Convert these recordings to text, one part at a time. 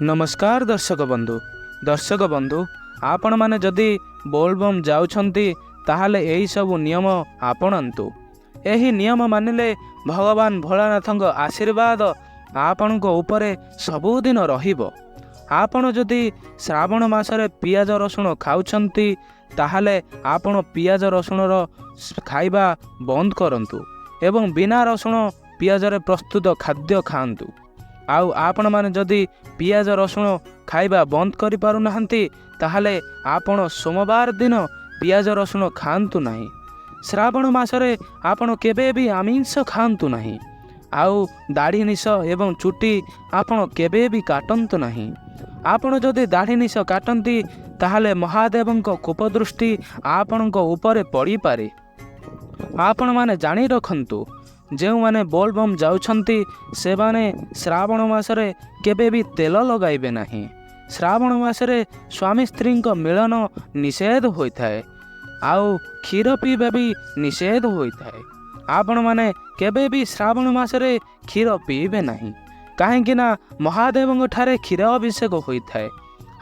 नमस्कार दर्शक बंधु आपण माने जदि बोलबम जाउछंती ताहाले एही सब नियम आपणंतु। एही नियम मानिले भगवान भोलानाथଙ୍କ आशीर्वाद आपणको उपरे सबुदिन रहिबो। आपण जदि श्रावण मासरे पियाज रसुण खाउछंती ताहाले आपण पियाज रसुणर खाइबा बंद करंतु एवं बिना रसुण पियाज रे प्रस्तुत खाद्य खाआंतु। आउ आपण माने जदि पियाज रसुण खाइबा बंद करि पारु नाहंती ताहाले आपण सोमवार दिन पियाज रसुण खाआंतु नाही। श्रावण मासरे आपण केबे भी आमिष खाआंतु नाही। आउ दाढ़ी निश एवं चुटी आपण केबे भी काटंतु नाही। आपण जदि दाढ़ी निश काटंती ताहाले महादेवंको कोपदृष्टि आपणको उपरे पड़ी पारे। आपण माने जानी रखंतु जो माने बोलबम जाउछंती से माने श्रावण मासरे केबे भी तेल लगाइबे नाही। श्रावण मासरे स्वामी स्त्री को मिलन निषेध होइथाए। आउ क्षीर पीबे भी निषेध होइथाए। आपण माने केबे भी श्रावण मासरे क्षीर पीबे नाही काहेकि ना महादेवंग ठारे क्षीर अभिषेक होइथाए।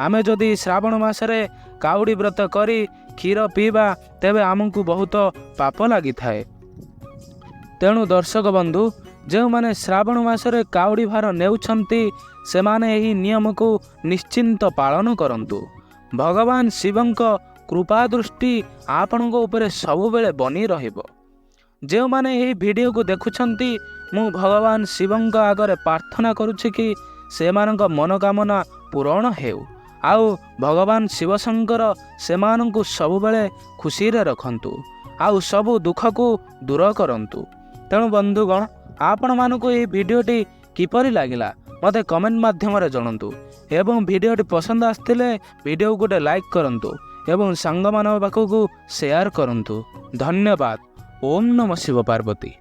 आमे जदि श्रावण मासरे काउडी व्रत करी क्षीर पीबा तेबे आमको बहुत पाप लगी थाए। तेणु दर्शक बंधु जो माने श्रावण मासरे काउडी भार नेउछंती से माने एही नियम को निश्चिंत पालन करंतु। भगवान शिवंक कृपा दृष्टि आपणको उपरे सबुबेले बनी रहिबो। जो माने एही वीडियो को देखुछंती मु भगवान शिवंक आगरे प्रार्थना करुछि कि से मानक मनोकामना पूरण हेउ। आउ भगवान शिवशंकर से मानकु सबुबेले खुशी रे रखंतु आउ सबु दुख को दूर करंतु। तेणु बंधुगण आपण मानकु ये वीडियोटी किपरि लागिला मते कमेंट माध्यम रे जणंतु एवं वीडियोटी पसंद आस्तिले वीडियो गोटे लाइक करंतु एवं सांग मान पाखकु शेयर करंतु। धन्यवाद। ओम नमः शिव पार्वती।